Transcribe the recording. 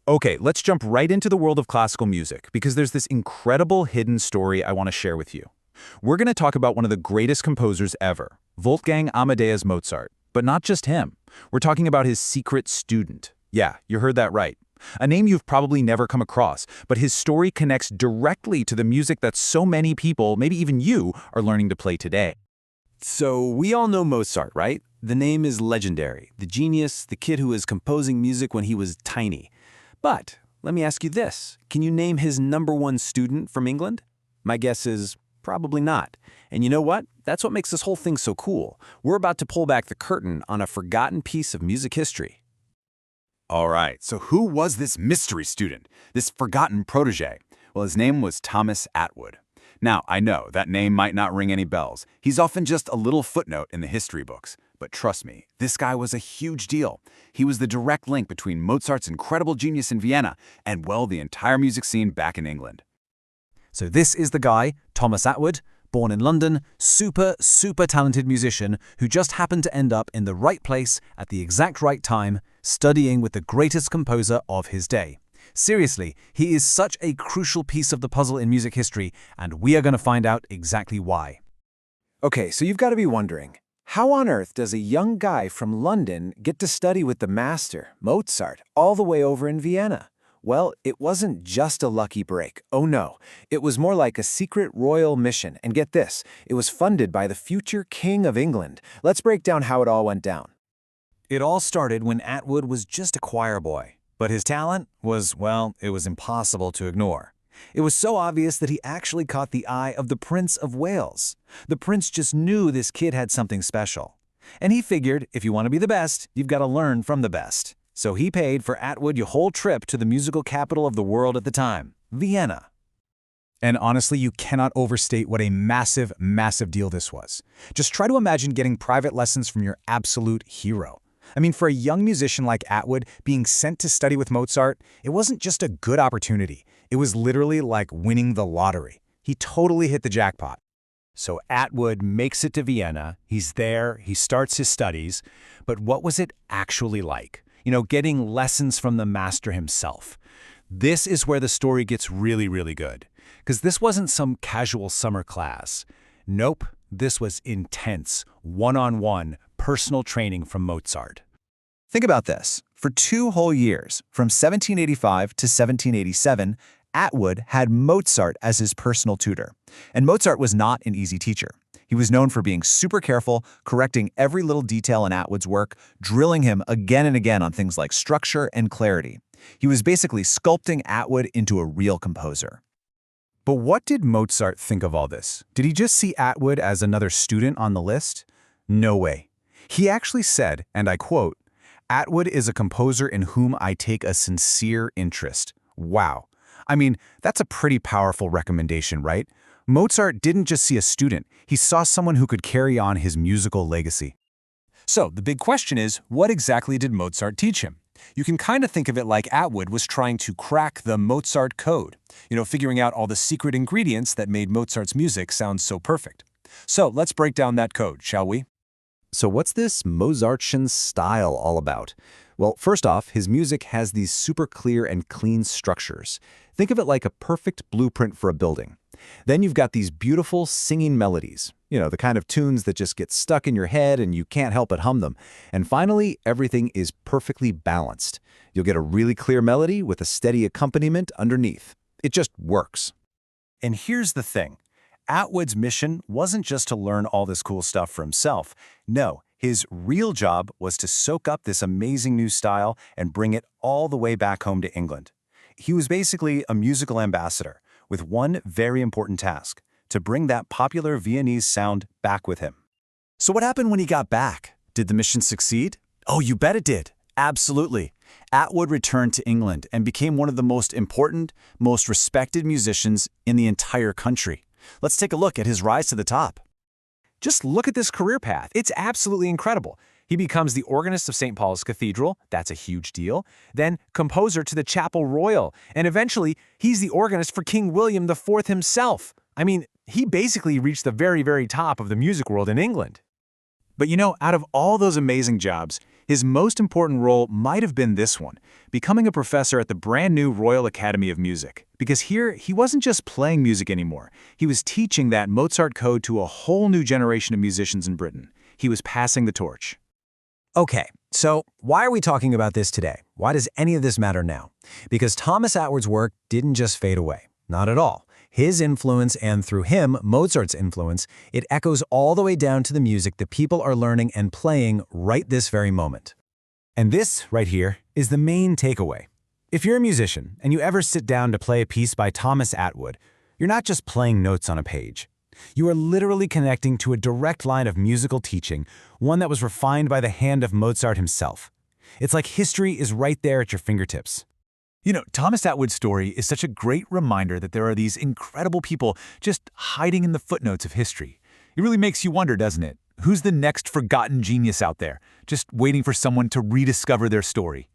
Okay, let's jump right into the world of classical music because there's this incredible hidden story I want to share with you. We're going to talk about one of the greatest composers ever, Wolfgang Amadeus Mozart. But not just him. We're talking about his secret student. Yeah, you heard that right. A name you've probably never come across, but his story connects directly to the music that so many people, maybe even you, are learning to play today. So we all know Mozart, right? The name is legendary. The genius, the kid who was composing music when he was tiny. But let me ask you this. Can you name his #1 student from England? My guess is probably not. And you know what? That's what makes this whole thing so cool. We're about to pull back the curtain on a forgotten piece of music history. All right, so who was this mystery student, this forgotten protege? Well, his name was Thomas Attwood. Now, I know that name might not ring any bells. He's often just a little footnote in the history books. But trust me, this guy was a huge deal. He was the direct link between Mozart's incredible genius in Vienna and, well, the entire music scene back in England. So this is the guy, Thomas Attwood, born in London, super talented musician who just happened to end up in the right place at the exact right time, studying with the greatest composer of his day. Seriously, he is such a crucial piece of the puzzle in music history, and we are going to find out exactly why. Okay, so you've got to be wondering, how on earth does a young guy from London get to study with the master, Mozart, all the way over in Vienna? Well, it wasn't just a lucky break. Oh no, it was more like a secret royal mission. And get this, it was funded by the future King of England. Let's break down how it all went down. It all started when Attwood was just a choir boy. But his talent was, well, it was impossible to ignore. It was so obvious that he actually caught the eye of the Prince of Wales. The prince just knew this kid had something special. And he figured, if you want to be the best, you've got to learn from the best. So he paid for Attwood your whole trip to the musical capital of the world at the time, Vienna. And honestly, you cannot overstate what a massive deal this was. Just try to imagine getting private lessons from your absolute hero. I mean, for a young musician like Attwood, being sent to study with Mozart, it wasn't just a good opportunity. It was literally like winning the lottery. He totally hit the jackpot. So Attwood makes it to Vienna. He's there. He starts his studies. But what was it actually like? You know, getting lessons from the master himself. This is where the story gets really good. Because this wasn't some casual summer class. Nope, this was intense, one-on-one, personal training from Mozart. Think about this. For 2 whole years, from 1785 to 1787, Attwood had Mozart as his personal tutor. And Mozart was not an easy teacher. He was known for being super careful, correcting every little detail in Attwood's work, drilling him again and again on things like structure and clarity. He was basically sculpting Attwood into a real composer. But what did Mozart think of all this? Did he just see Attwood as another student on the list? No way. He actually said, and I quote, "Attwood is a composer in whom I take a sincere interest." Wow. I mean, that's a pretty powerful recommendation, right? Mozart didn't just see a student, he saw someone who could carry on his musical legacy. So the big question is, what exactly did Mozart teach him? You can kind of think of it like Attwood was trying to crack the Mozart code, figuring out all the secret ingredients that made Mozart's music sound so perfect. So let's break down that code, shall we? So what's this Mozartian style all about? Well, first off, his music has these super clear and clean structures. Think of it like a perfect blueprint for a building. Then you've got these beautiful singing melodies, the kind of tunes that just get stuck in your head and you can't help but hum them. And finally, everything is perfectly balanced. You'll get a really clear melody with a steady accompaniment underneath. It just works. And here's the thing. Attwood's mission wasn't just to learn all this cool stuff for himself. No, his real job was to soak up this amazing new style and bring it all the way back home to England. He was basically a musical ambassador with one very important task, to bring that popular Viennese sound back with him. So what happened when he got back? Did the mission succeed? Oh, you bet it did. Absolutely. Attwood returned to England and became one of the most important, most respected musicians in the entire country. Let's take a look at his rise to the top. Just look at this career path. It's absolutely incredible. He becomes the organist of St. Paul's Cathedral. That's a huge deal. Then composer to the Chapel Royal. And eventually, he's the organist for King William IV himself. I mean, he basically reached the very top of the music world in England. But out of all those amazing jobs, His most important role might have been this one, becoming a professor at the brand new Royal Academy of Music. Because here, he wasn't just playing music anymore. He was teaching that Mozart code to a whole new generation of musicians in Britain. He was passing the torch. Okay, so why are we talking about this today? Why does any of this matter now? Because Thomas Attwood's work didn't just fade away. Not at all. His influence, and through him, Mozart's influence, it echoes all the way down to the music that people are learning and playing right this very moment. And this, right here, is the main takeaway. If you're a musician and you ever sit down to play a piece by Thomas Attwood, you're not just playing notes on a page. You are literally connecting to a direct line of musical teaching, one that was refined by the hand of Mozart himself. It's like history is right there at your fingertips. You know, Thomas Attwood's story is such a great reminder that there are these incredible people just hiding in the footnotes of history. It really makes you wonder, doesn't it? Who's the next forgotten genius out there, just waiting for someone to rediscover their story?